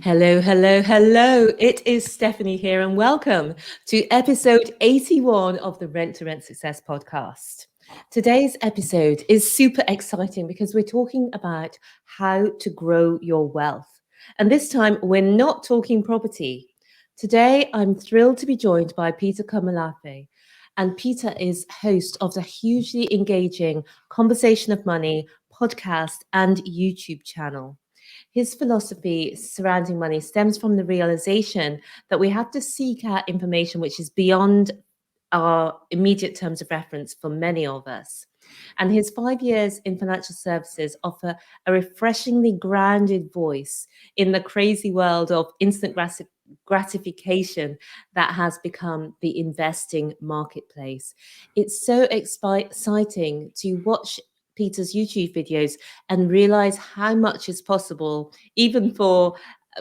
Hello, hello, hello. It is Stephanie here, and welcome to episode 81 of the Rent to Rent Success podcast. Today's episode is super exciting because we're talking about how to grow your wealth. And this time, we're not talking property. Today, I'm thrilled to be joined by Peter Komolafe. And Peter is host of the hugely engaging Conversation of Money podcast and YouTube channel. His philosophy surrounding money stems from the realization that we have to seek out information which is beyond our immediate terms of reference for many of us. And his 5 years in financial services offer a refreshingly grounded voice in the crazy world of instant gratification that has become the investing marketplace. It's so exciting to watch Peter's YouTube videos and realize how much is possible, even for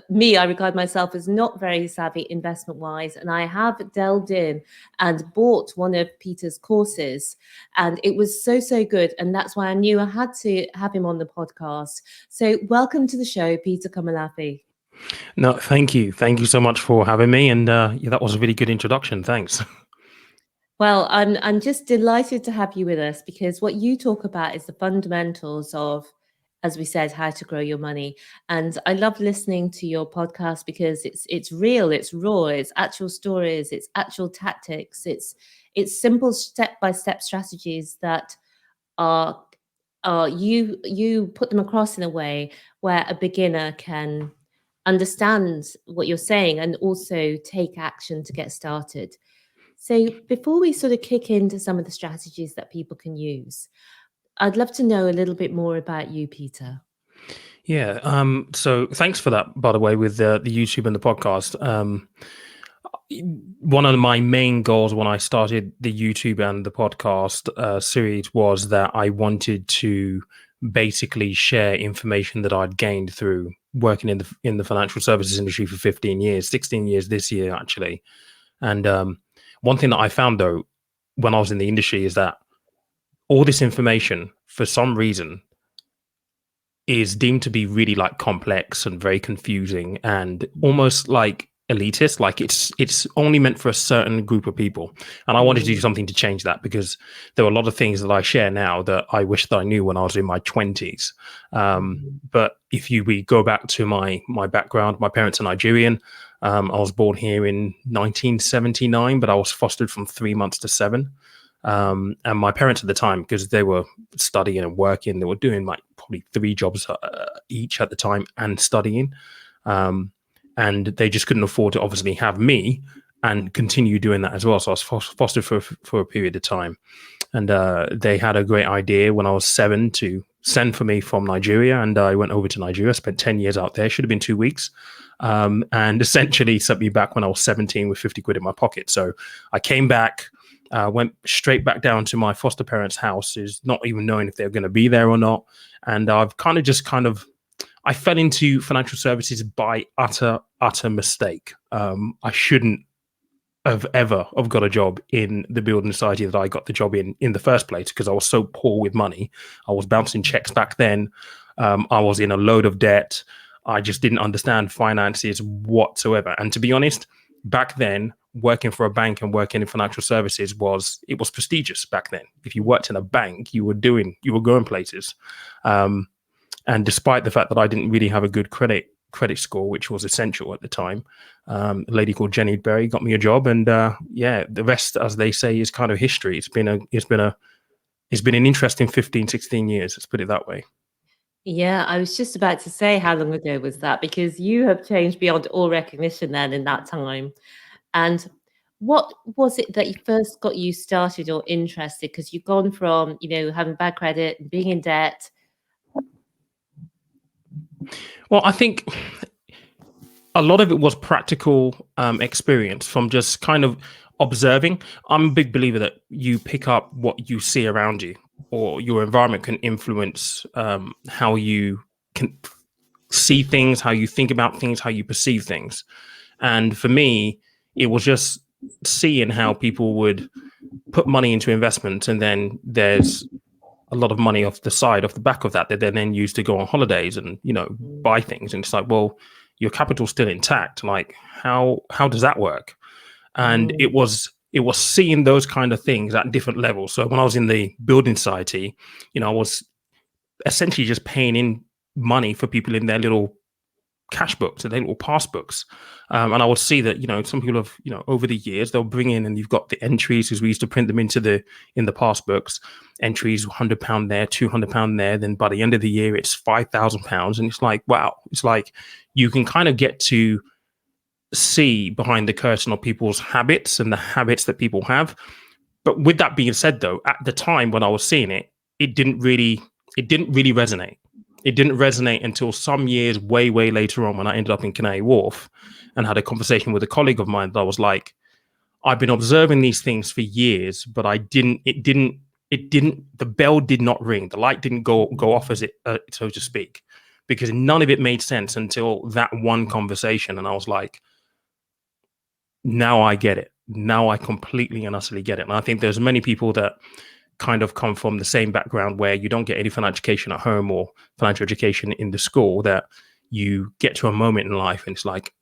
me. I regard myself as not very savvy investment wise, and I have delved in and bought one of Peter's courses, and it was so good. And that's why I knew I had to have him on the podcast. So welcome to the show, Peter Komolafe. No, thank you. Thank you so much for having me. And that was a really good introduction. Thanks. Well, I'm just delighted to have you with us because what you talk about is the fundamentals of, as we said, how to grow your money. And I love listening to your podcast because it's real, it's raw, it's actual stories, it's actual tactics, it's simple step-by-step strategies that are you put them across in a way where a beginner can understand what you're saying and also take action to get started. So before we sort of kick into some of the strategies that people can use, I'd love to know a little bit more about you, Peter. Yeah. So thanks for that, by the way, with the YouTube and the podcast. One of my main goals when I started the YouTube and the podcast series was that I wanted to basically share information that I'd gained through working in the financial services industry for 15 years, 16 years this year, actually. And one thing that I found, though, when I was in the industry is that all this information, for some reason, is deemed to be really like complex and very confusing and almost like elitist. Like it's only meant for a certain group of people. And I wanted to do something to change that because there are a lot of things that I share now that I wish that I knew when I was in my 20s. But if we go back to my background, my parents are Nigerian. I was born here in 1979, but I was fostered from 3 months to 7. And my parents at the time, because they were studying and working, they were doing like probably 3 jobs each at the time and studying. And they just couldn't afford to obviously have me and continue doing that as well. So I was fostered for a period of time. And they had a great idea when I was 7 to send for me from Nigeria. And I went over to Nigeria, spent 10 years out there, should have been 2 weeks. And essentially sent me back when I was 17 with 50 quid in my pocket. So I came back, went straight back down to my foster parents' house, is not even knowing if they're going to be there or not. And I've I fell into financial services by utter mistake. I shouldn't have ever got a job in the building society that I got the job in the first place because I was so poor with money. I was bouncing checks back then. I was in a load of debt. I just didn't understand finances whatsoever. And to be honest, back then, working for a bank and working in financial services was prestigious back then. If you worked in a bank, you were going places. And despite the fact that I didn't really have a good credit score, which was essential at the time, a lady called Jenny Berry got me a job, and the rest, as they say, is kind of history. It's been an interesting 15, 16 years. Let's put it that way. Yeah, I was just about to say, how long ago was that? Because you have changed beyond all recognition then in that time. And what was it that you first got you started or interested? Because you've gone from, having bad credit and being in debt. Well, I think a lot of it was practical experience from just kind of observing. I'm a big believer that you pick up what you see around you, or your environment can influence how you can see things, how you think about things, how you perceive things. And for me, it was just seeing how people would put money into investments, and then there's a lot of money off the back of that they then use to go on holidays and buy things. And it's like, well, your capital's still intact. Like, how does that work? And it was seeing those kind of things at different levels. So when I was in the building society, I was essentially just paying in money for people in their little cash books and their little pass books. And I would see that, some people have, over the years, they'll bring in, and you've got the entries, because we used to print them in the pass books, entries, £100 there, £200 there. Then by the end of the year, it's £5,000. And it's like, wow, it's like you can kind of get to see behind the curtain of people's habits and the habits that people have. But with that being said, though, at the time when I was seeing it, it didn't really resonate. It didn't resonate until some years way later on, when I ended up in Canary Wharf and had a conversation with a colleague of mine that I was like, I've been observing these things for years, but the bell did not ring. The light didn't go off, as it, so to speak, because none of it made sense until that one conversation. And I was like, now I get it. Now I completely and utterly get it. And I think there's many people that kind of come from the same background, where you don't get any financial education at home or financial education in the school, that you get to a moment in life and it's like,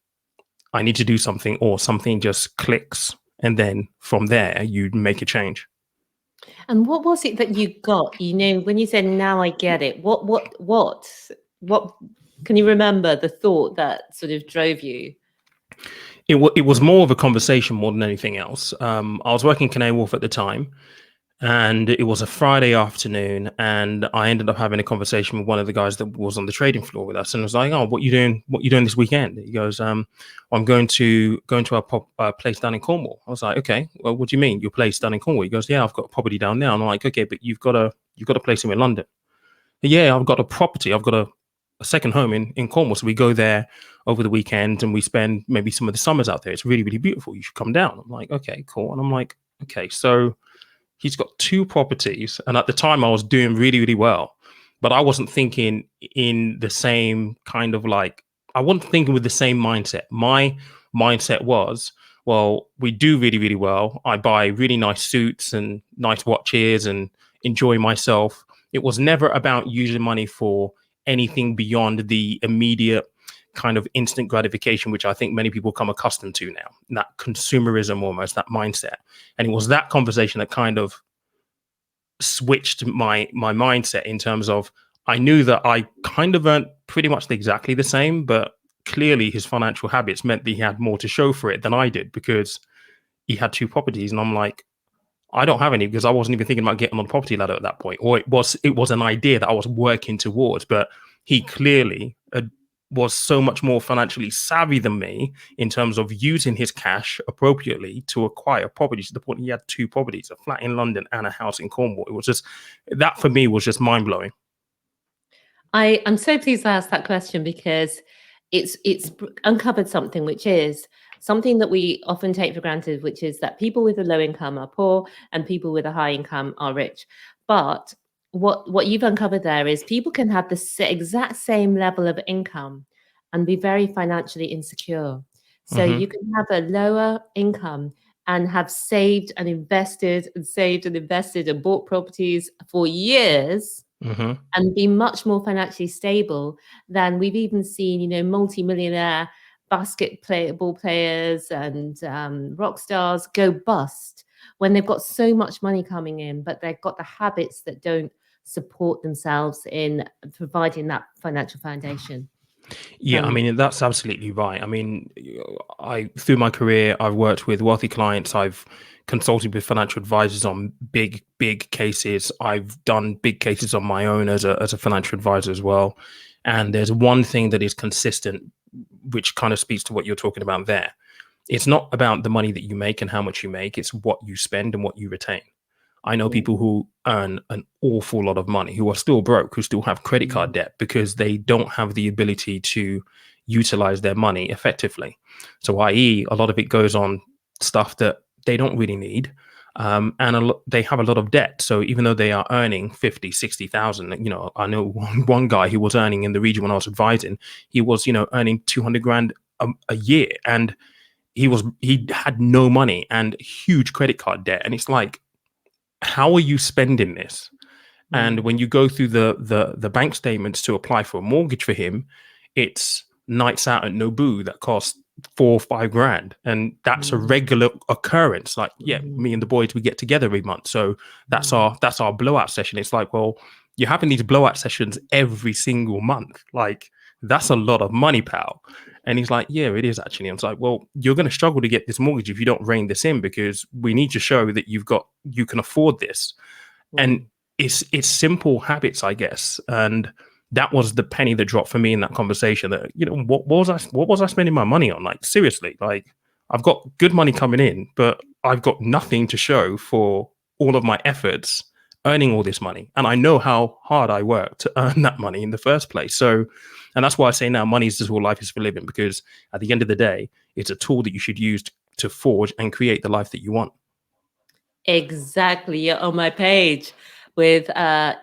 I need to do something, or something just clicks. And then from there, you make a change. And what was it that you got? When you said, now I get it, what can you remember the thought that sort of drove you? It was more of a conversation more than anything else. I was working in Canary Wharf at the time, and it was a Friday afternoon, and I ended up having a conversation with one of the guys that was on the trading floor with us, and I was like, "Oh, what you doing this weekend?" He goes, "I'm going to our place down in Cornwall." I was like, "Okay, well, what do you mean, your place down in Cornwall?" He goes, "Yeah, I've got a property down there." And I'm like, "Okay, but you've got a place in London." "Yeah, I've got a property. I've got a second home in Cornwall. So we go there over the weekend, and we spend maybe some of the summers out there. It's really, really beautiful. You should come down." I'm like, "Okay, cool." And I'm like, "Okay, so he's got 2 properties." And at the time I was doing really, really well, but I wasn't thinking in the same kind of like, I wasn't thinking with the same mindset. My mindset was, well, we do really, really well. I buy really nice suits and nice watches and enjoy myself. It was never about using money for anything beyond the immediate kind of instant gratification, which I think many people come accustomed to now, that consumerism, almost, that mindset. And it was that conversation that kind of switched my mindset, in terms of, I knew that I kind of earned pretty much exactly the same, but clearly his financial habits meant that he had more to show for it than I did, because he had 2 properties. And I'm like, I don't have any, because I wasn't even thinking about getting on the property ladder at that point. Or it was an idea that I was working towards, but he clearly was so much more financially savvy than me, in terms of using his cash appropriately to acquire properties, to the point he had 2 properties, a flat in London and a house in Cornwall. It was just, that for me was just mind blowing. I'm so pleased to ask that question, because it's uncovered something which is something that we often take for granted, which is that people with a low income are poor and people with a high income are rich. But what you've uncovered there is people can have the exact same level of income and be very financially insecure. So Mm-hmm. you can have a lower income and have saved and invested and bought properties for years, Mm-hmm. and be much more financially stable than we've even seen, multi-millionaire basketball players and rock stars go bust when they've got so much money coming in, but they've got the habits that don't support themselves in providing that financial foundation. Yeah, I mean, that's absolutely right. I mean, through my career, I've worked with wealthy clients. I've consulted with financial advisors on big cases. I've done big cases on my own as a financial advisor as well. And there's one thing that is consistent, which kind of speaks to what you're talking about there. It's not about the money that you make and how much you make. It's what you spend and what you retain. I know people who earn an awful lot of money, who are still broke, who still have credit card debt, because they don't have the ability to utilize their money effectively. So, i.e., a lot of it goes on stuff that they don't really need. And they have a lot of debt. So even though they are earning 50, 60,000, I know one guy who was earning, in the region when I was advising, he was, earning 200 grand a year. And he had no money and huge credit card debt. And it's like, how are you spending this? And when you go through the bank statements to apply for a mortgage for him, it's nights out at Nobu that cost 4 or 5 grand, and that's a regular occurrence. Like, yeah, me and the boys, we get together every month, so that's our blowout session. It's like, well, you're having these blowout sessions every single month. Like, that's a lot of money, pal. And he's like, yeah, it is actually. And it's like, well, you're going to struggle to get this mortgage if you don't rein this in, because we need to show that you can afford this. And it's simple habits, I guess. And that was the penny that dropped for me in that conversation. That, what was I spending my money on? Like, seriously, like, I've got good money coming in, but I've got nothing to show for all of my efforts earning all this money. And I know how hard I worked to earn that money in the first place. So, and that's why I say now, money is just all life is for living, because at the end of the day, it's a tool that you should use to forge and create the life that you want. Exactly. You're on my page with live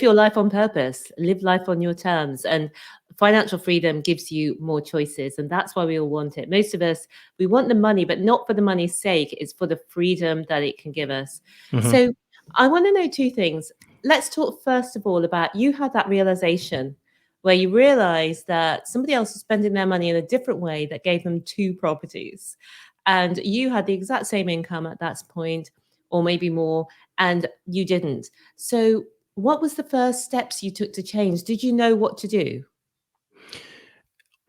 your life on purpose, live life on your terms. And financial freedom gives you more choices, and that's why we all want it. Most of us, we want the money, but not for the money's sake. It's for the freedom that it can give us. So I want to know two things. Let's talk first of all about, you had that realization where you realized that somebody else was spending their money in a different way that gave them 2 properties, and you had the exact same income at that point, or maybe more, and you didn't. So what was the first steps you took to change? Did you know what to do?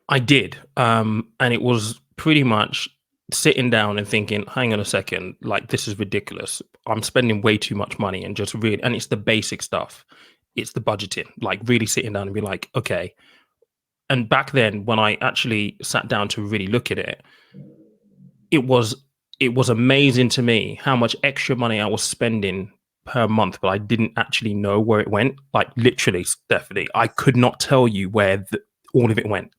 I did. And it was pretty much sitting down and thinking, hang on a second, like, this is ridiculous. I'm spending way too much money, and just really, and it's the basic stuff. It's the budgeting, like really sitting down and be like, okay. And back then, when I actually sat down to really look at it, it was amazing to me how much extra money I was spending per month, but I didn't actually know where it went. Like, literally, Stephanie, I could not tell you where all of it went.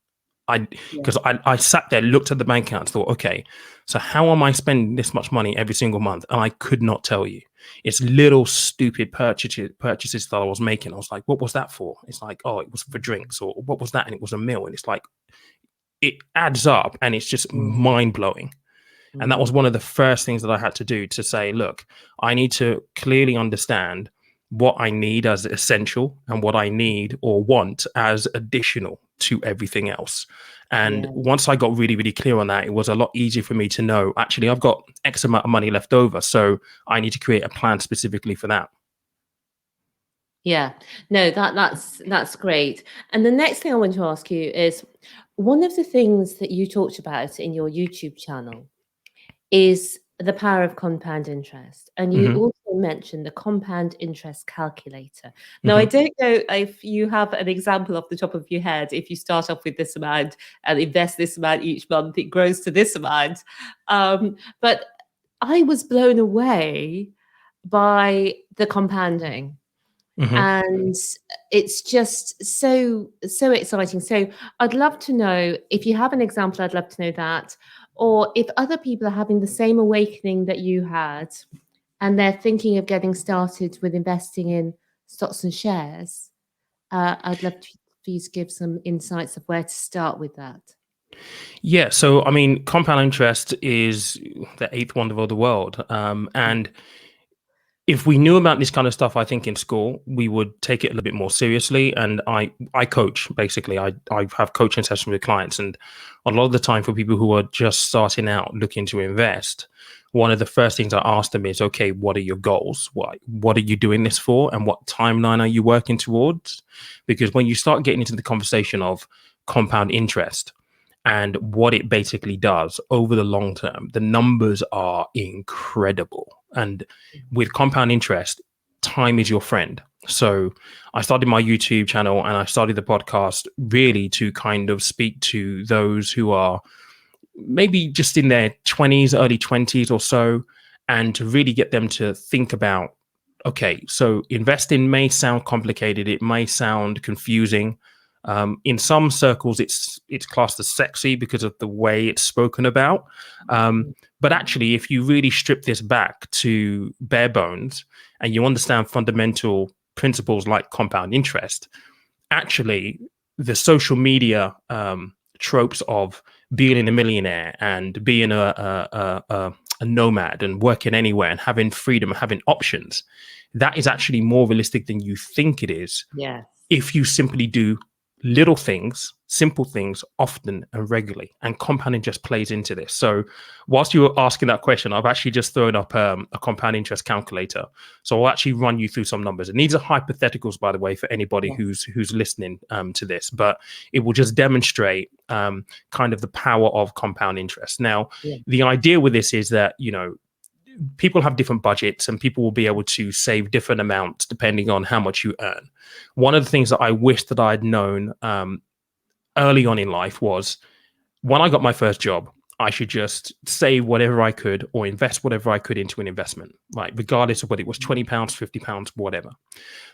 Because I sat there, looked at the bank account, thought, okay, so how am I spending this much money every single month? And I could not tell you. It's little stupid purchases that I was making. I was like, what was that for? It's like, oh, it was for drinks. Or what was that? And it was a meal. And it's like, it adds up, and it's just mind blowing. And that was one of the first things that I had to do, to say, look, I need to clearly understand what I need as essential and what I need or want as additional to everything else. And once I got really, really clear on that, it was a lot easier for me to know, actually, I've got X amount of money left over, so I need to create a plan specifically for that. Yeah, no, that's great. And the next thing I want to ask you is, one of the things that you talked about in your YouTube channel is the power of compound interest. And you also mentioned the compound interest calculator. Now, I don't know if you have an example off the top of your head. If you start off with this amount and invest this amount each month, it grows to this amount. But I was blown away by the compounding. And it's just so exciting. So I'd love to know, if you have an example, I'd love to know that. Or if other people are having the same awakening that you had, and they're thinking of getting started with investing in stocks and shares, I'd love for you to give some insights of where to start with that. Yeah, so I mean, compound interest is the 8th wonder of the world. And if we knew about this kind of stuff, I think in school, we would take it a little bit more seriously. And I coach, basically. I have coaching sessions with clients. And a lot of the time, for people who are just starting out looking to invest, one of the first things I ask them is, okay, what are your goals? What are you doing this for? And what timeline are you working towards? Because when you start getting into the conversation of compound interest and what it basically does over the long term, the numbers are incredible. And with compound interest, time is your friend. So I started my YouTube channel and I started the podcast really to kind of speak to those who are maybe just in their 20s, early 20s or so, and to really get them to think about, okay, so investing may sound complicated. It may sound confusing. In some circles, it's classed as sexy because of the way it's spoken about. But actually, if you really strip this back to bare bones and you understand fundamental principles like compound interest, actually, the social media tropes of being a millionaire and being a nomad and working anywhere and having freedom and having options, that is actually more realistic than you think it is. Yes. If you simply do little things, simple things, often and regularly. And compounding just plays into this. So whilst you were asking that question, I've actually just thrown up a compound interest calculator. So I'll actually run you through some numbers. And these are hypotheticals, by the way, for anybody who's listening to this, but it will just demonstrate kind of the power of compound interest. Now, the idea with this is that, people have different budgets and people will be able to save different amounts depending on how much you earn. One of the things that I wish that I'd known early on in life was, when I got my first job, I should just save whatever I could or invest whatever I could into an investment, right? Regardless of whether it was £20, £50, whatever.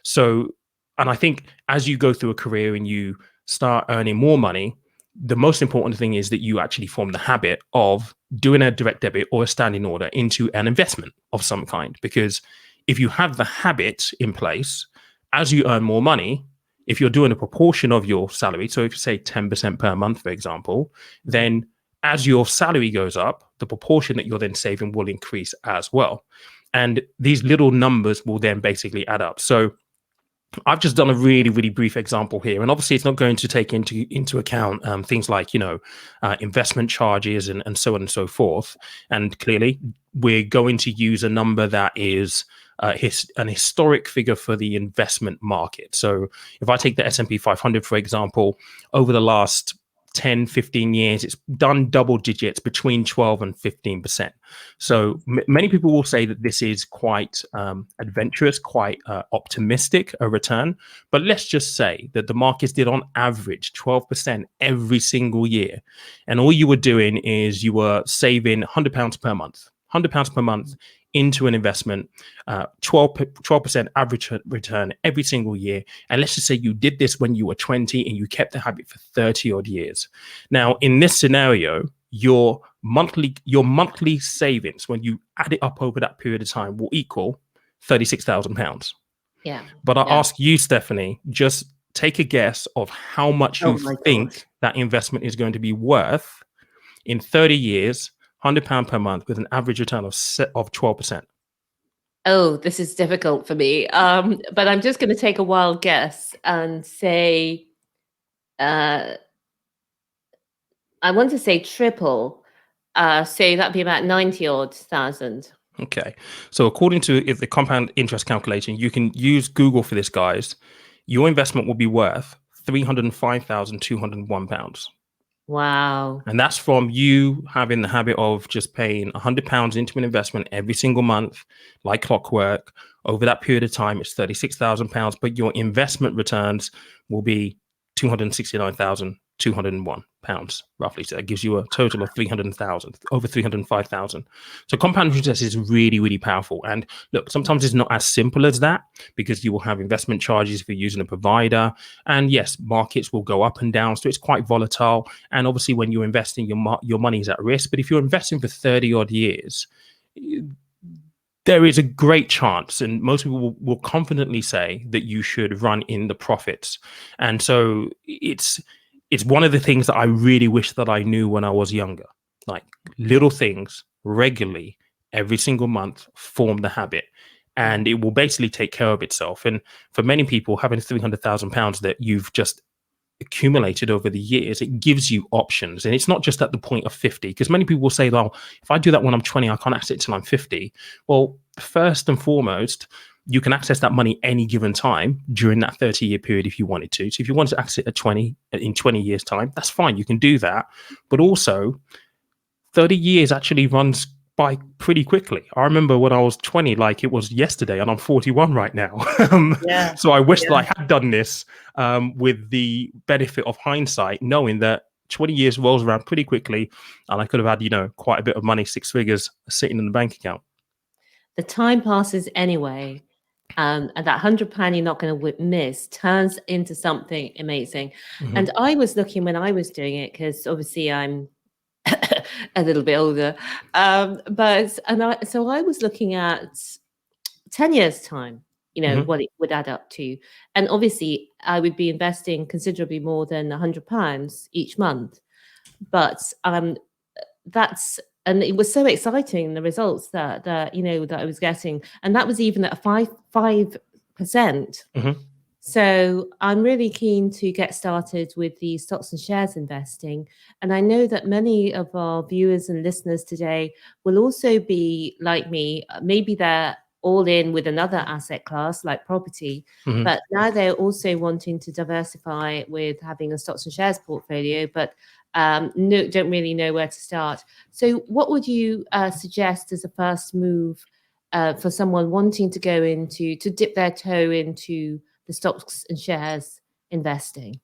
So, and I think as you go through a career and you start earning more money, the most important thing is that you actually form the habit of doing a direct debit or a standing order into an investment of some kind. Because if you have the habit in place, as you earn more money, if you're doing a proportion of your salary, so if you say 10% per month, for example, then as your salary goes up, the proportion that you're then saving will increase as well. And these little numbers will then basically add up. So I've just done a really, really brief example here. And obviously it's not going to take into account things like, investment charges and so on and so forth. And clearly we're going to use a number that is an historic figure for the investment market. So if I take the S&P 500, for example, over the last 10, 15 years, it's done double digits between 12 and 15%. So many people will say that this is quite adventurous, quite optimistic a return. But let's just say that the markets did on average 12% every single year. And all you were doing is you were saving £100 per month, £100 per month into an investment, 12% average return every single year. And let's just say you did this when you were 20 and you kept the habit for 30 odd years. Now, in this scenario, your monthly savings, when you add it up over that period of time, will equal £36,000. Yeah. But I ask you, Stephanie, just take a guess of how much you think that investment is going to be worth in 30 years, £100 per month with an average return of 12%. Oh, this is difficult for me. But I'm just going to take a wild guess and say, I want to say triple. So that'd be about 90 odd thousand. Okay. So according to the compound interest calculation, you can use Google for this, guys. Your investment will be worth £305,201. Wow. And that's from you having the habit of just paying £100 into an investment every single month, like clockwork. Over that period of time, it's £36,000, but your investment returns will be £269,201, roughly. So that gives you a total of 300,000, over 305,000. So compound interest is really, really powerful. And look, sometimes it's not as simple as that, because you will have investment charges if you're using a provider. And yes, markets will go up and down. So it's quite volatile. And obviously when you're investing, your money is at risk. But if you're investing for 30 odd years, there is a great chance, and most people will confidently say, that you should run in the profits. And so it's one of the things that I really wish that I knew when I was younger. Like, little things regularly every single month form the habit, and it will basically take care of itself. And for many people, having £300,000 that you've just accumulated over the years, it gives you options. And it's not just at the point of 50, because many people will say, well, if I do that when I'm 20, I can't access it till I'm 50. Well, first and foremost, you can access that money any given time during that 30-year period if you wanted to. So if you wanted to access it in 20 years time, that's fine, you can do that. But also 30 years actually runs by pretty quickly. I remember when I was 20, like it was yesterday, and I'm 41 right now. So I wish that I had done this with the benefit of hindsight, knowing that 20 years rolls around pretty quickly, and I could have had, quite a bit of money, 6 figures, sitting in the bank account. The time passes anyway. And that £100 you're not going to miss turns into something amazing. Mm-hmm. And I was looking when I was doing it, because obviously I'm a little bit older, so I was looking at 10 years time, Mm-hmm. what it would add up to. And obviously I would be investing considerably more than £100 each month. But and it was so exciting, the results that I was getting. And that was even at a 5%. Mm-hmm. So I'm really keen to get started with the stocks and shares investing. And I know that many of our viewers and listeners today will also be like me. Maybe they're all in with another asset class like property, Mhm. but now they're also wanting to diversify with having a stocks and shares portfolio, but no, don't really know where to start. So what would you suggest as a first move for someone wanting to go into, to dip their toe into the stocks and shares investing?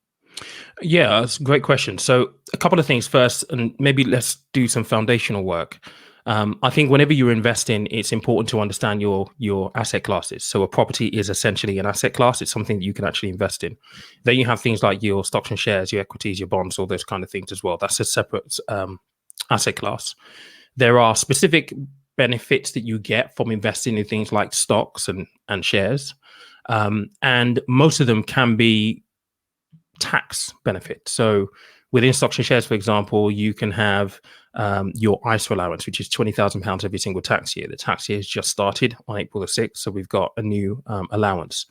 Yeah, that's a great question. So, a couple of things first, and maybe let's do some foundational work. I think whenever you're investing, it's important to understand your asset classes. So, a property is essentially an asset class. It's something that you can actually invest in. Then you have things like your stocks and shares, your equities, your bonds, all those kind of things as well. That's a separate asset class. There are specific benefits that you get from investing in things like stocks and shares, and most of them can be tax benefit. So within stocks and shares, for example, you can have your ISA allowance, which is £20,000 every single tax year. The tax year has just started on April the 6th, so we've got a new allowance.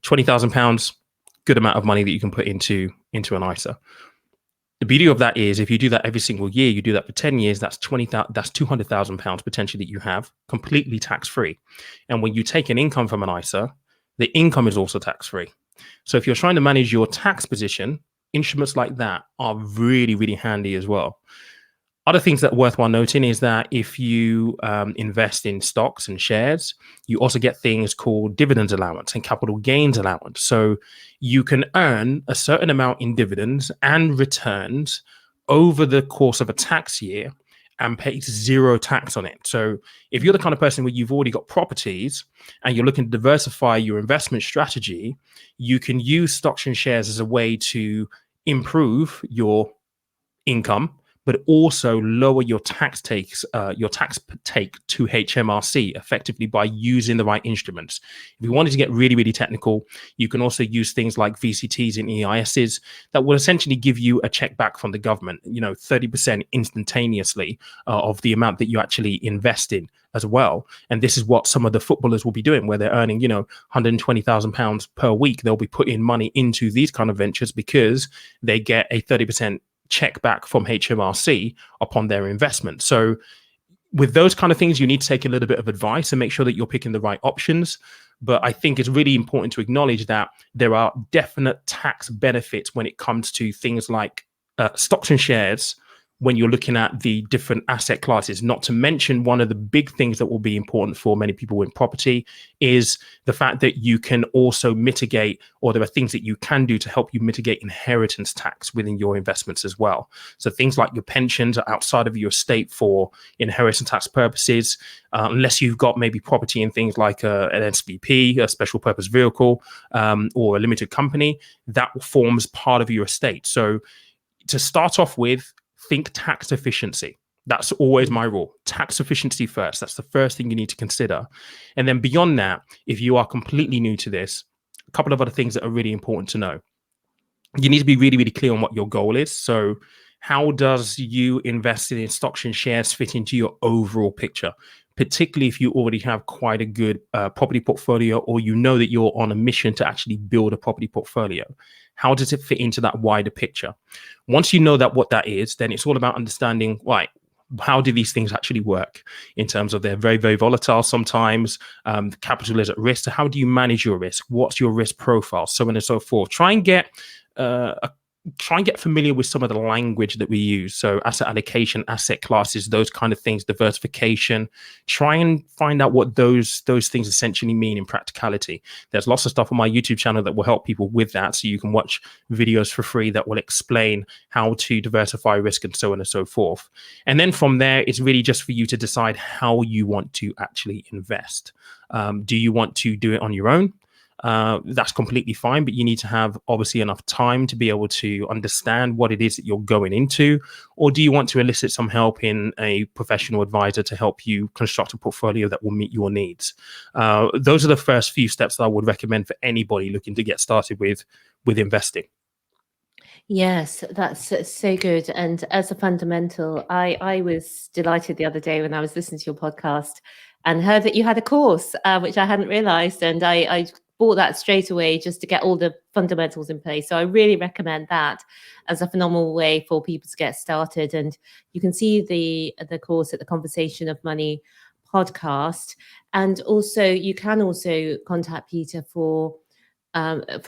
£20,000, good amount of money that you can put into an ISA. The beauty of that is if you do that every single year, you do that for 10 years, that's that's £200,000 potentially that you have completely tax free. And when you take an income from an ISA, the income is also tax free. So if you're trying to manage your tax position, instruments like that are really, really handy as well. Other things that are worthwhile noting is that if you invest in stocks and shares, you also get things called dividends allowance and capital gains allowance. So you can earn a certain amount in dividends and returns over the course of a tax year and pay zero tax on it. So if you're the kind of person where you've already got properties and you're looking to diversify your investment strategy, you can use stocks and shares as a way to improve your income, but also lower your your tax take to HMRC effectively by using the right instruments. If you wanted to get really, really technical, you can also use things like VCTs and EISs that will essentially give you a check back from the government, 30% instantaneously of the amount that you actually invest in as well. And this is what some of the footballers will be doing, where they're earning, £120,000 per week. They'll be putting money into these kind of ventures because they get a 30% check back from HMRC upon their investment. So with those kind of things, you need to take a little bit of advice and make sure that you're picking the right options. But I think it's really important to acknowledge that there are definite tax benefits when it comes to things like stocks and shares when you're looking at the different asset classes. Not to mention, one of the big things that will be important for many people in property is the fact that you can also mitigate, or there are things that you can do to help you mitigate inheritance tax within your investments as well. So things like your pensions are outside of your estate for inheritance tax purposes, unless you've got maybe property in things like an SPP, a special purpose vehicle, or a limited company, that forms part of your estate. So to start off with, think tax efficiency. That's always my rule. Tax efficiency first. That's the first thing you need to consider. And then beyond that, if you are completely new to this, a couple of other things that are really important to know. You need to be really, really clear on what your goal is. So how does you investing in stocks and shares fit into your overall picture? Particularly if you already have quite a good property portfolio, or you know that you're on a mission to actually build a property portfolio. How does it fit into that wider picture? Once you know that what that is, then it's all about understanding, right, how do these things actually work in terms of they're very, very volatile sometimes. Capital is at risk. So how do you manage your risk? What's your risk profile? So on and so forth. Uh, try and get familiar with some of the language that we use. So asset allocation, asset classes, those kind of things, diversification. Try and find out what those things essentially mean in practicality. There's lots of stuff on my YouTube channel that will help people with that. So you can watch videos for free that will explain how to diversify risk and so on and so forth. And then from there, it's really just for you to decide how you want to actually invest. Do you want to do it on your own? That's completely fine, but you need to have obviously enough time to be able to understand what it is that you're going into. Or do you want to elicit some help in a professional advisor to help you construct a portfolio that will meet your needs? Those are the first few steps that I would recommend for anybody looking to get started with investing. Yes, that's so good. And as a fundamental, I was delighted the other day when I was listening to your podcast and heard that you had a course, which I hadn't realized. And I bought that straight away just to get all the fundamentals in place. So I really recommend that as a phenomenal way for people to get started. And you can see the course at the Conversation of Money podcast. And also you can also contact Peter for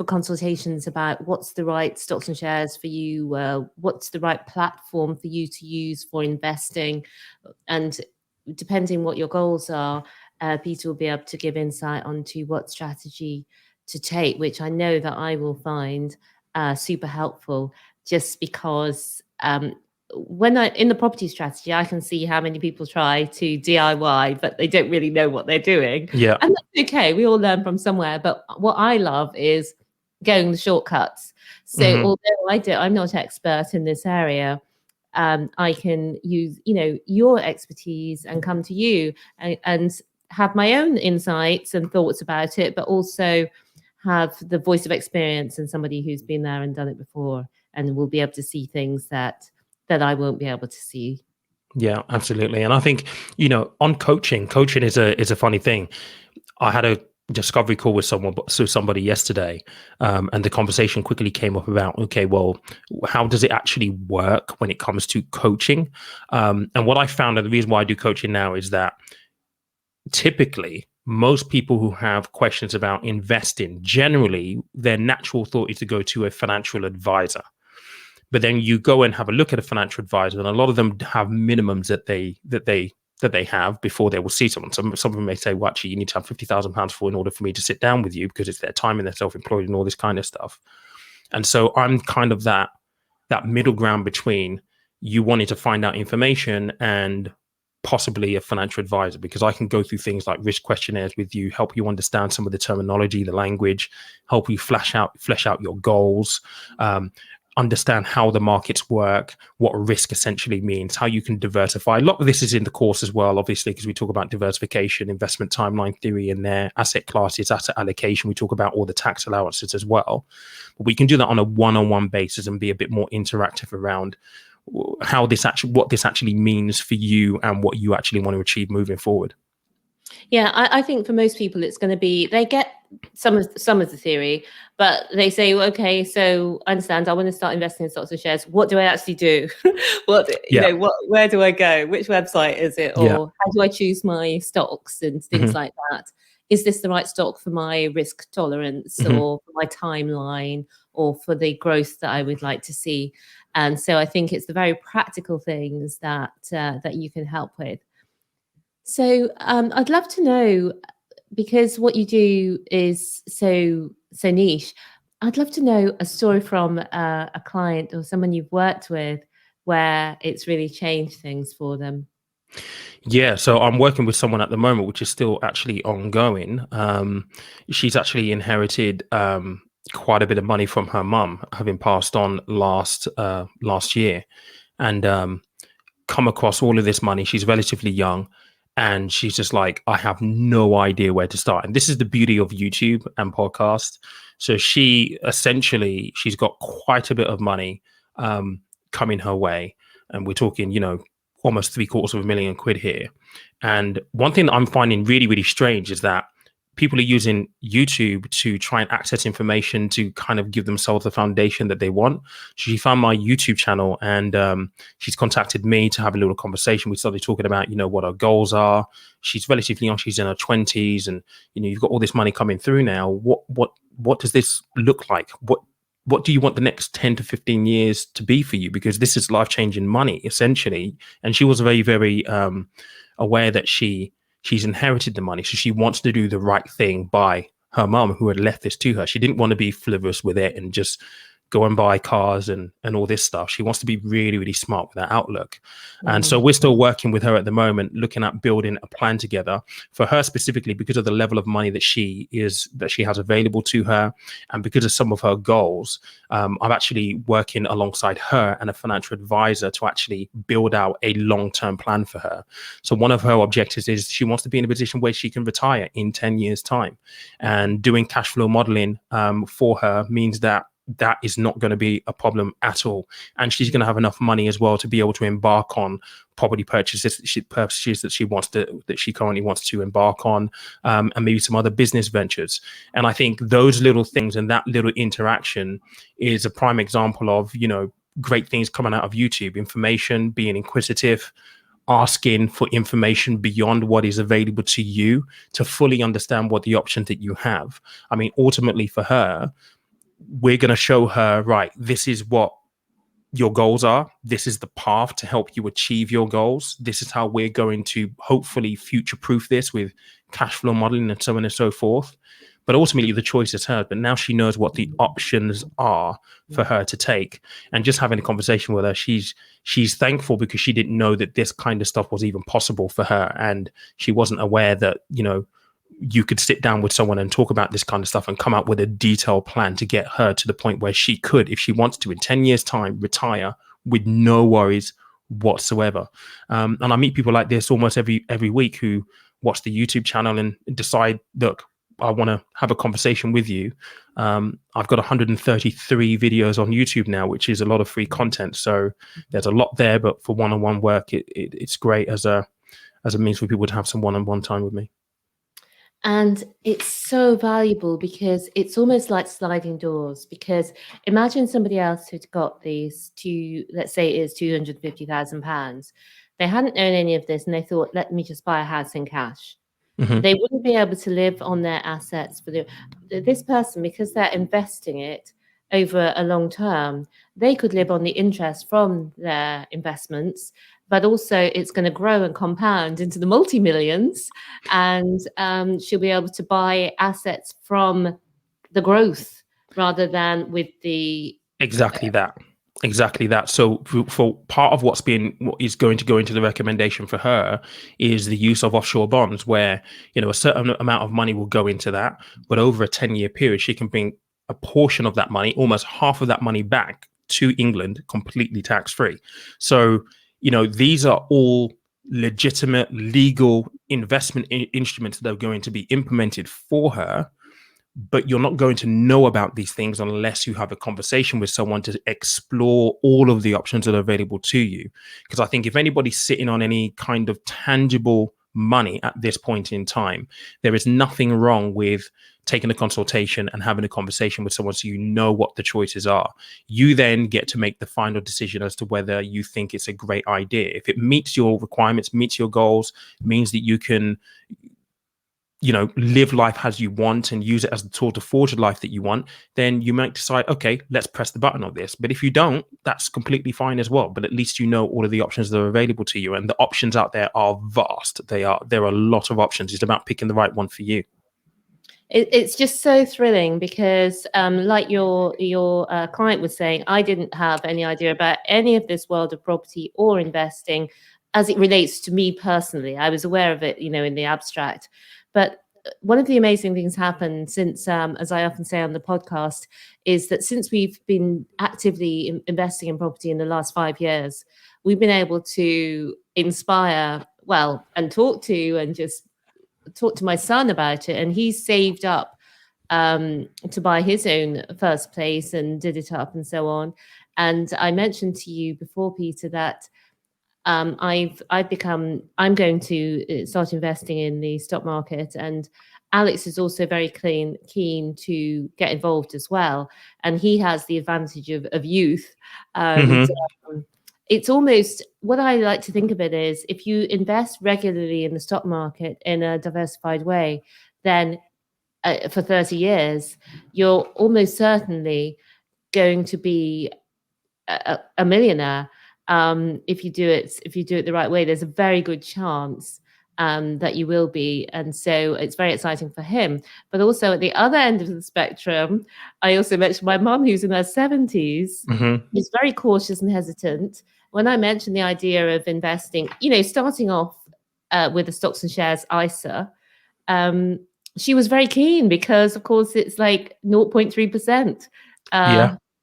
consultations about what's the right stocks and shares for you, what's the right platform for you to use for investing. And depending what your goals are, Peter will be able to give insight onto what strategy to take, which I know that I will find super helpful, just because when in the property strategy, I can see how many people try to DIY, but they don't really know what they're doing. Yeah. And that's okay. We all learn from somewhere. But what I love is going the shortcuts. So although I'm not expert in this area, I can use, your expertise and come to you and have my own insights and thoughts about it, but also have the voice of experience and somebody who's been there and done it before, and will be able to see things that I won't be able to see. Yeah, absolutely. And I think, on coaching is a funny thing. I had a discovery call with somebody yesterday, and the conversation quickly came up about, okay, well, how does it actually work when it comes to coaching? And what I found, and the reason why I do coaching now, is that typically most people who have questions about investing, generally their natural thought is to go to a financial advisor. But then you go and have a look at a financial advisor, and a lot of them have minimums that they have before they will see someone. Some of them may say, well, actually, you need to have £50,000 in order for me to sit down with you, because it's their time and they're self-employed and all this kind of stuff. And so I'm kind of that middle ground between you wanting to find out information and possibly a financial advisor, because I can go through things like risk questionnaires with you, help you understand some of the terminology, the language, help you flesh out your goals, understand how the markets work, what risk essentially means, how you can diversify. A lot of this is in the course as well, obviously, because we talk about diversification, investment timeline theory in there, asset classes, asset allocation. We talk about all the tax allowances as well. But we can do that on a one-on-one basis and be a bit more interactive around what this actually means for you and what you actually want to achieve moving forward. Yeah, I think for most people, it's going to be, they get some of the theory, but they say, well, okay, so I understand, I want to start investing in stocks and shares. What do I actually do? Where do I go? Which website is it? Or how do I choose my stocks and things like that? Is this the right stock for my risk tolerance or for my timeline or for the growth that I would like to see? And so I think it's the very practical things that you can help with. So I'd love to know, because what you do is so niche, I'd love to know a story from a client or someone you've worked with where it's really changed things for them. Yeah, so I'm working with someone at the moment, which is still actually ongoing. She's actually inherited quite a bit of money from her mum, having passed on last year, and come across all of this money. She's relatively young, and she's just like, I have no idea where to start. And this is the beauty of YouTube and podcast. So she's got quite a bit of money coming her way, and we're talking, almost £750,000 here. And one thing that I'm finding really, really strange is that people are using YouTube to try and access information to kind of give themselves the foundation that they want. She found my YouTube channel, and she's contacted me to have a little conversation. We started talking about, what our goals are. She's relatively young. She's in her 20s, and, you've got all this money coming through now. What does this look like? What do you want the next 10 to 15 years to be for you? Because this is life-changing money, essentially. And she was very, very aware that she's inherited the money. So she wants to do the right thing by her mum, who had left this to her. She didn't want to be frivolous with it and just go and buy cars and all this stuff. She wants to be really, really smart with that outlook. And so we're still working with her at the moment, looking at building a plan together for her specifically, because of the level of money that she has available to her, and because of some of her goals. I'm actually working alongside her and a financial advisor to actually build out a long-term plan for her. So one of her objectives is she wants to be in a position where she can retire in 10 years' time. And doing cash flow modeling for her means that that is not going to be a problem at all. And she's going to have enough money as well to be able to embark on property purchases that she currently wants to embark on, and maybe some other business ventures. And I think those little things and that little interaction is a prime example of, great things coming out of YouTube: information, being inquisitive, asking for information beyond what is available to you to fully understand what the options that you have. I mean, ultimately for her, we're going to show her, right, this is what your goals are. This is the path to help you achieve your goals. This is how we're going to hopefully future-proof this with cash flow modeling and so on and so forth. But ultimately, the choice is hers. But now she knows what the options are for her to take. And just having a conversation with her, she's thankful because she didn't know that this kind of stuff was even possible for her. And she wasn't aware that, you could sit down with someone and talk about this kind of stuff and come up with a detailed plan to get her to the point where she could, if she wants to, in 10 years' time, retire with no worries whatsoever. And I meet people like this almost every week who watch the YouTube channel and decide, look, I want to have a conversation with you. I've got 133 videos on YouTube now, which is a lot of free content. So there's a lot there, but for one-on-one work, it's great as a means for people to have some one-on-one time with me. And it's so valuable because it's almost like sliding doors. Because imagine somebody else who'd got these let's say it is £250,000. They hadn't known any of this and they thought, let me just buy a house in cash. Mm-hmm. They wouldn't be able to live on their assets for this person, because they're investing it over a long term. They could live on the interest from their investments, but also it's going to grow and compound into the multi-millions, and she'll be able to buy assets from the growth rather than with the Exactly that. So for part of what is going to go into the recommendation for her is the use of offshore bonds, where a certain amount of money will go into that, but over a 10-year period she can bring a portion of that money, almost half of that money, back to England completely tax-free. So these are all legitimate legal investment instruments that are going to be implemented for her. But you're not going to know about these things unless you have a conversation with someone to explore all of the options that are available to you. Because I think if anybody's sitting on any kind of tangible money at this point in time, there is nothing wrong with taking a consultation and having a conversation with someone so you know what the choices are. You then get to make the final decision as to whether you think it's a great idea. If it meets your requirements, meets your goals, means that you can live life as you want and use it as the tool to forge the life that you want, then you might decide, okay, let's press the button on this. But if you don't, that's completely fine as well. But at least you know all of the options that are available to you, and the options out there are vast. There are a lot of options. It's about picking the right one for you. It's just so thrilling because, like your client was saying, I didn't have any idea about any of this world of property or investing as it relates to me personally. I was aware of it, in the abstract. But one of the amazing things happened since, as I often say on the podcast, is that since we've been actively investing in property in the last 5 years, we've been able to inspire, and talk to my son about it, and he's saved up to buy his own first place and did it up and so on. And I mentioned to you before, Peter, that I'm going to start investing in the stock market, and Alex is also very keen to get involved as well, and he has the advantage of youth. And it's almost, what I like to think of it is, if you invest regularly in the stock market in a diversified way, then for 30 years, you're almost certainly going to be a millionaire. If you do it the right way, there's a very good chance that you will be. And so it's very exciting for him. But also at the other end of the spectrum, I also mentioned my mum, who's in her 70s, is very cautious and hesitant. When I mentioned the idea of investing, starting off with the stocks and shares ISA, she was very keen because, of course, it's like 0.3%.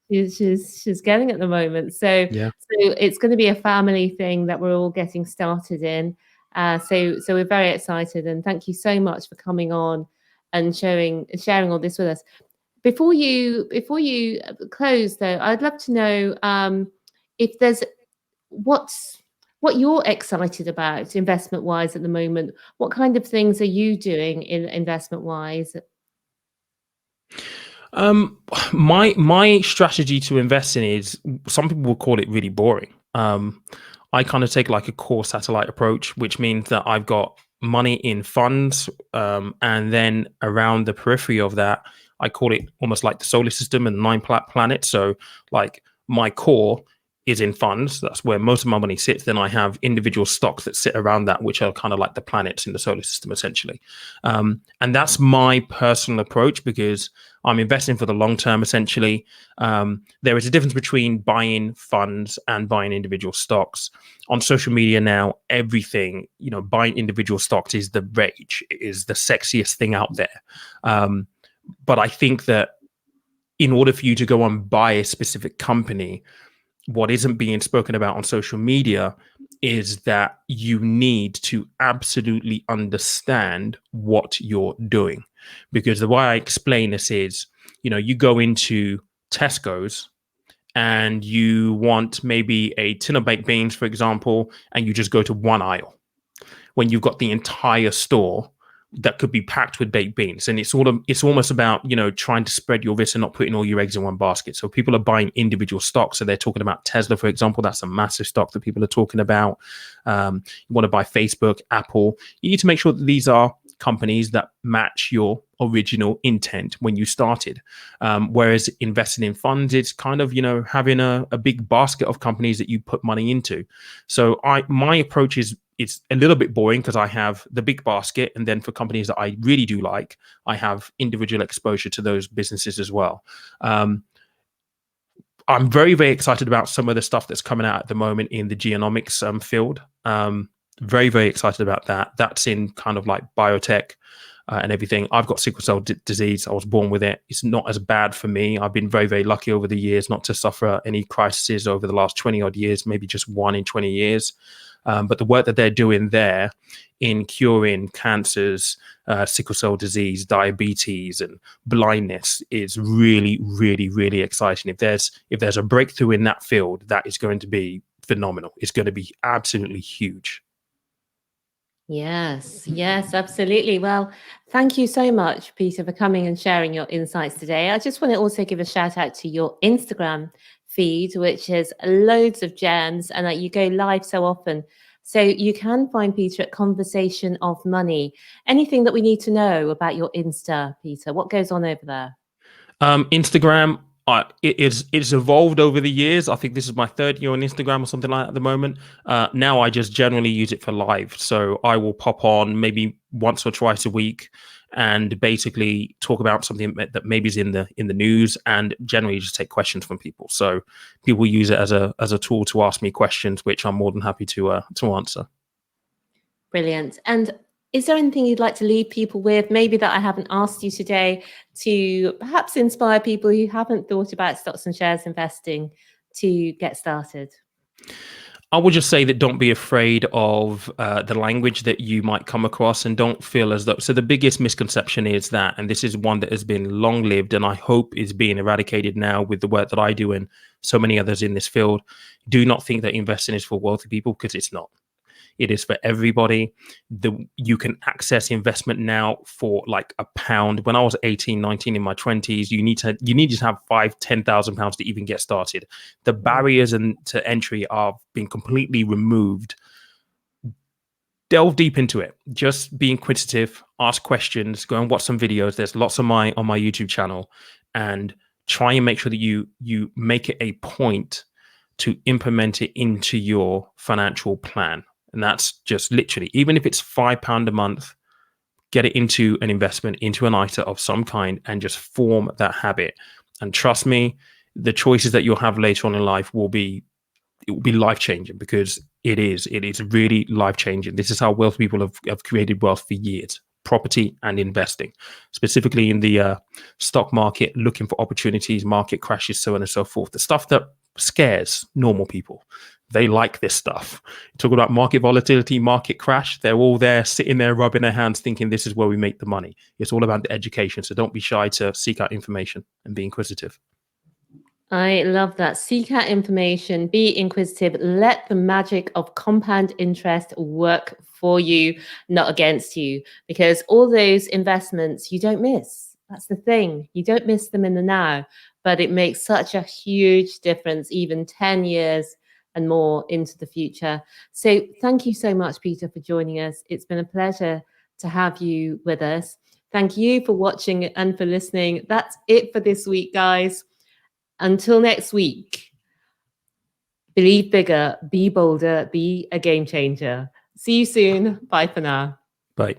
She's getting at the moment. So it's going to be a family thing that we're all getting started in. So we're very excited, and thank you so much for coming on and sharing all this with us. Before you close, though, I'd love to know if there's what you're excited about investment wise at the moment. What kind of things are you doing in investment wise? My strategy to invest in is, some people will call it really boring. I kind of take like a core satellite approach, which means that I've got money in funds, and then around the periphery of that, I call it almost like the solar system and nine planets. So like my core is in funds. That's where most of my money sits. Then I have individual stocks that sit around that, which are kind of like the planets in the solar system, essentially. And that's my personal approach, because I'm investing for the long term, essentially. There is a difference between buying funds and buying individual stocks. On social media now, everything, buying individual stocks is the rage, is the sexiest thing out there. But I think that in order for you to go and buy a specific company, what isn't being spoken about on social media is that you need to absolutely understand what you're doing. Because the way I explain this is, you go into Tesco's and you want maybe a tin of baked beans, for example, and you just go to one aisle when you've got the entire store that could be packed with baked beans. And it's almost about, trying to spread your risk and not putting all your eggs in one basket. So people are buying individual stocks. So they're talking about Tesla, for example. That's a massive stock that people are talking about. You want to buy Facebook, Apple. You need to make sure that these are companies that match your original intent when you started. Whereas investing in funds, it's kind of, having a big basket of companies that you put money into. So my approach is, it's a little bit boring because I have the big basket, and then for companies that I really do like, I have individual exposure to those businesses as well. I'm very, very excited about some of the stuff that's coming out at the moment in the genomics field. Very, very excited about that. That's in kind of like biotech and everything. I've got sickle cell disease. I was born with it. It's not as bad for me. I've been very, very lucky over the years not to suffer any crises over the last 20 odd years, maybe just one in 20 years. But the work that they're doing there in curing cancers, sickle cell disease, diabetes, and blindness is really, really, really exciting. If there's a breakthrough in that field, that is going to be phenomenal. It's going to be absolutely huge. Yes, absolutely. Well, thank you so much, Peter, for coming and sharing your insights today. I just want to also give a shout out to your Instagram feed, which has loads of gems, and that you go live so often. So you can find Peter at Conversation of Money. Anything that we need to know about your Insta, Peter? What goes on over there? Instagram, it's evolved over the years. I think this is my third year on Instagram or something like that at the moment. Now I just generally use it for live. So I will pop on maybe once or twice a week and basically talk about something that maybe is in the news, and generally just take questions from people. So people use it as a tool to ask me questions, which I'm more than happy to answer. Brilliant. And is there anything you'd like to leave people with, maybe that I haven't asked you today, to perhaps inspire people who haven't thought about stocks and shares investing to get started? I would just say that don't be afraid of the language that you might come across, and don't feel as though. So the biggest misconception is that, and this is one that has been long lived and I hope is being eradicated now with the work that I do and so many others in this field. Do not think that investing is for wealthy people, because it's not. It is for everybody. You can access investment now for like £1. When I was 18, 19 in my 20s, you need to have £5,000-10,000 to even get started. The barriers to entry are being completely removed. Delve deep into it. Just be inquisitive, ask questions, go and watch some videos. There's lots on my YouTube channel, and try and make sure that you make it a point to implement it into your financial plan. And that's just literally, even if it's £5 a month, get it into an investment, into an ISA of some kind, and just form that habit. And trust me, the choices that you'll have later on in life will be life-changing, because it is really life-changing. This is how wealthy people have created wealth for years. property and investing, specifically in the stock market, looking for opportunities, market crashes, so on and so forth. The stuff that scares normal people. They like this stuff. Talk about market volatility, market crash. They're all there sitting there rubbing their hands thinking this is where we make the money. It's all about the education. So don't be shy to seek out information and be inquisitive. I love that. Seek out information, be inquisitive, let the magic of compound interest work for you, not against you, because all those investments you don't miss. That's the thing. You don't miss them in the now, but it makes such a huge difference, even 10 years and more into the future. So thank you so much, Peter, for joining us. It's been a pleasure to have you with us. Thank you for watching and for listening. That's it for this week, guys. Until next week, believe bigger, be bolder, be a game changer. See you soon. Bye for now. Bye.